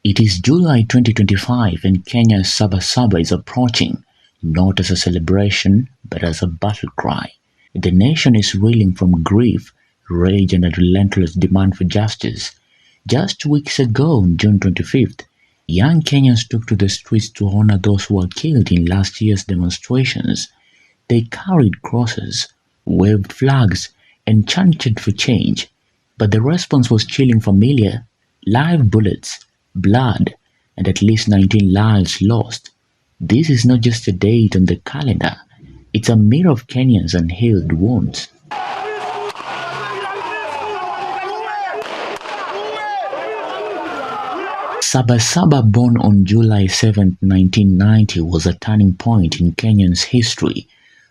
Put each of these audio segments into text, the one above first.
It is July 2025 and Kenya's Saba Saba is approaching, not as a celebration but as a battle cry. The nation is reeling from grief, rage and a relentless demand for justice. Just weeks ago, on June 25th, young Kenyans took to the streets to honor those who were killed in last year's demonstrations. They carried crosses, waved flags, and chanted for change. But the response was chilling familiar: live bullets, blood, and at least 19 lives lost. This is not just a date on the calendar, it's a mirror of Kenya's unhealed wounds. Saba Saba, born on July 7, 1990, was a turning point in Kenya's history.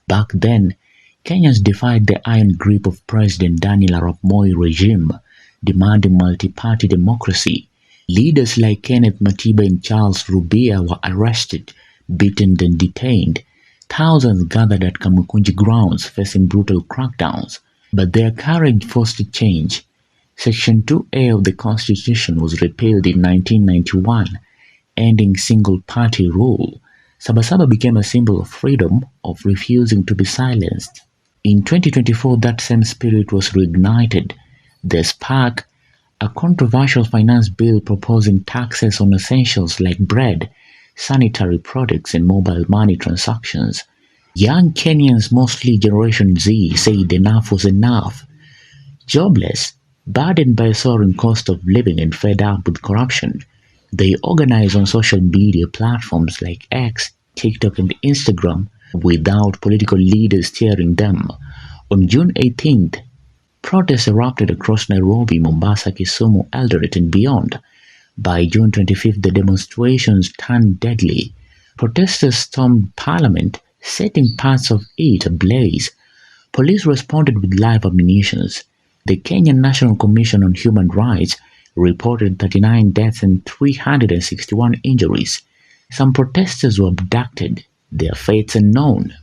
Back then, Kenyans defied the iron grip of President Daniel Arap Moi regime, demanding multi-party democracy. Leaders like Kenneth Matiba and Charles Rubia were arrested, beaten and detained. Thousands gathered at Kamukunji grounds facing brutal crackdowns, but their courage fostered change. Section 2A of the Constitution was repealed in 1991, ending single-party rule. Saba Saba became a symbol of freedom, of refusing to be silenced. In 2024, that same spirit was reignited. The spark, a controversial finance bill proposing taxes on essentials like bread, sanitary products and mobile money transactions. Young Kenyans, mostly Generation Z, said enough was enough. Jobless, burdened by a soaring cost of living and fed up with corruption, they organized on social media platforms like X, TikTok and Instagram without political leaders steering them. On June 18th, protests erupted across Nairobi, Mombasa, Kisumu, Eldoret and beyond. By June 25th, the demonstrations turned deadly. Protesters stormed Parliament, setting parts of it ablaze. Police responded with live ammunition. The Kenyan National Commission on Human Rights reported 39 deaths and 361 injuries. Some protesters were abducted, their fates unknown.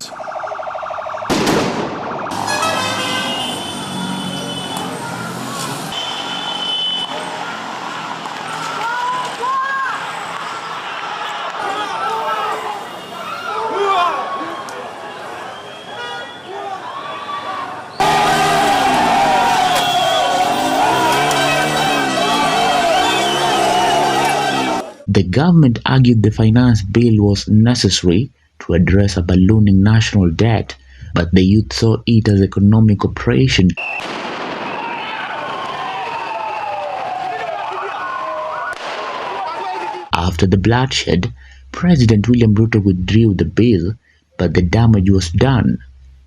The government argued the finance bill was necessary to address a ballooning national debt, but the youth saw it as economic operation. After the bloodshed, President William Ruto withdrew the bill, but the damage was done.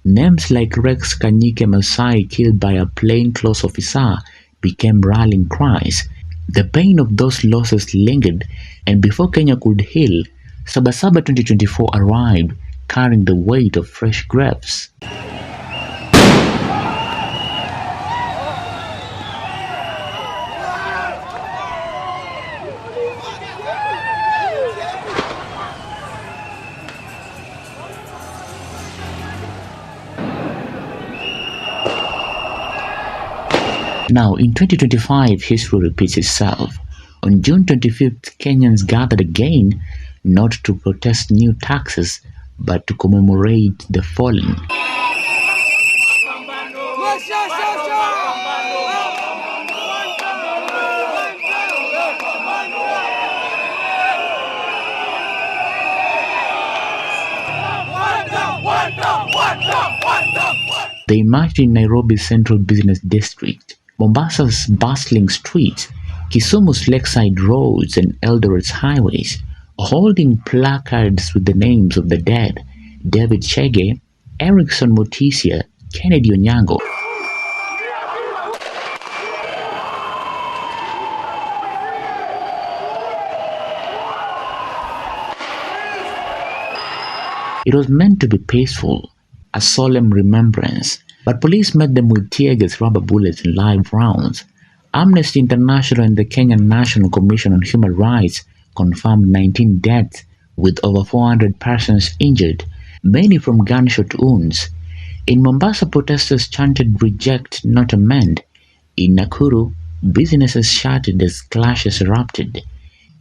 Names like Rex Kanyike Masai, killed by a plainclothes officer, became rallying cries. The pain of those losses lingered, and before Kenya could heal, Saba Saba 2024 arrived, carrying the weight of fresh griefs. Now, in 2025, history repeats itself. On June 25th, Kenyans gathered again, not to protest new taxes, but to commemorate the fallen. They marched in Nairobi's central business district, Mombasa's bustling streets, Kisumu's lakeside roads and Eldoret's highways, holding placards with the names of the dead: David Chege, Erickson Mutisia, Kennedy Onyango. It was meant to be peaceful, a solemn remembrance, but police met them with tear gas, rubber bullets and live rounds. Amnesty International and the Kenyan National Commission on Human Rights confirmed 19 deaths, with over 400 persons injured, many from gunshot wounds. In Mombasa, protesters chanted "Reject, not amend." In Nakuru, businesses shuttered as clashes erupted.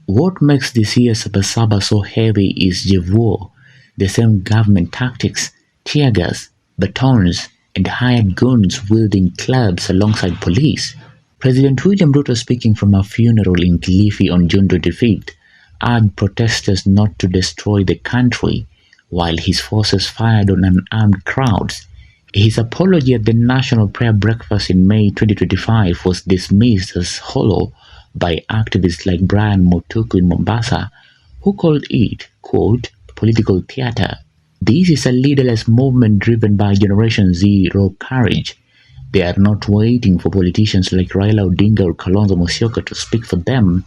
What makes this year's Saba Saba so heavy is Jevuo, the same government tactics, tear gas, batons, and hired goons wielding clubs alongside police. President William Ruto, speaking from a funeral in Kilifi on June 25th, urged protesters not to destroy the country while his forces fired on unarmed crowds. His apology at the National Prayer Breakfast in May 2025 was dismissed as hollow by activists like Brian Motuku in Mombasa, who called it, quote, political theater. This is a leaderless movement driven by Generation Z raw courage. They are not waiting for politicians like Raila Odinga or Kalonzo Musyoka to speak for them.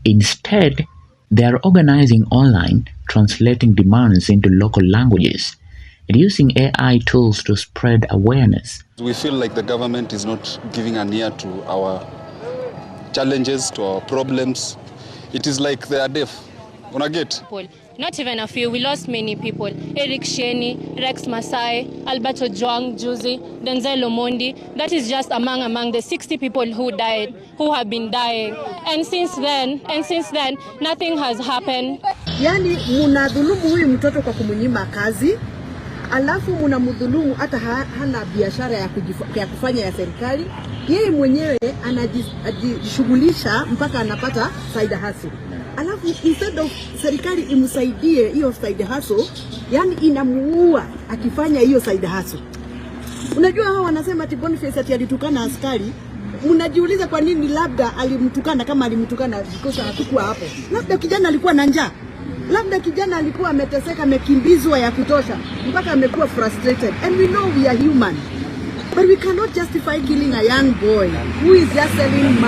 Instead, they are organizing online, translating demands into local languages, and using AI tools to spread awareness. We feel like the government is not giving an ear to our challenges, to our problems. It is like they are deaf. Wanna get? Not even a few. We lost many people. Eric Sheni, Rex Masai, Alberto Joang, Juzi, Denzel Omondi. That is just among the 60 people who died, who have been dying. And since then, nothing has happened. Yani munadhulumu huyu mtoto kwa kumunyima kazi, alafu munamudhulumu hata hana biashara ya kufanya ya serikali. Yeye mwenyewe anajishughulisha mpaka anapata side hustle. Alafu instead of serikali imsaidie hiyo side hustle, yani inamuua akifanya hiyo side hustle. Unajua hao wanasema ati Boniface ati alitukana askari. Mnajiuliza kwa nini labda alimtukana, kama alimtukana because hatakuwa hapo. Labda kijana alikuwa na njaa. Labda kijana alikuwa ameteseka, amekimbizwa ya kutosha mpaka amekuwa frustrated. And we know we are human. But we cannot justify killing a young boy who is just selling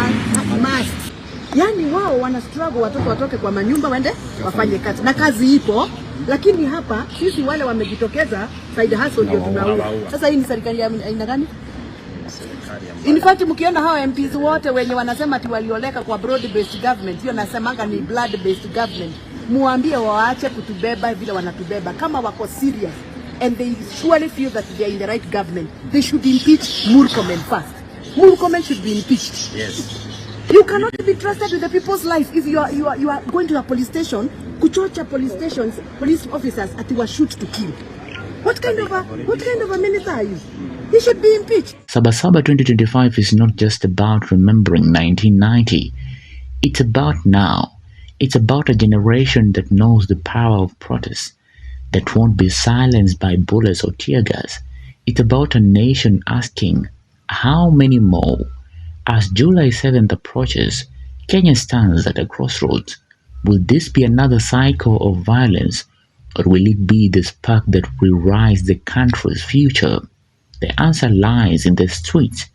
masks. Yani wao wana struggle, watoto watoke kwa manyumba waende wafanye kazi. Na kazi ipo, lakini hapa sisi wale wamejitokeza side hustle ndio tunaua. Sasa hii ni serikali ya aina gani? In fact mkiona hawa MPs wote wenye wanasema ati walioleka kwa broad based government, hiyo nasemanga ni blood based government. Muambie waache kutubeba vile wanatubeba. Kama wako serious and they surely feel that they are in the right government, they should impeach Murkomen first. Murkomen should be impeached. Yes. You cannot be trusted with the people's life if you are going to a police station, kuchocha police stations, police officers at you shoot to kill. What kind of a minister are you? He should be impeached. Saba Saba 2025 is not just about remembering 1990. It's about now. It's about a generation that knows the power of protest, that won't be silenced by bullets or tear gas. It's about a nation asking, how many more? As July 7th approaches, Kenya stands at a crossroads. Will this be another cycle of violence, or will it be the spark that will rise the country's future? The answer lies in the streets,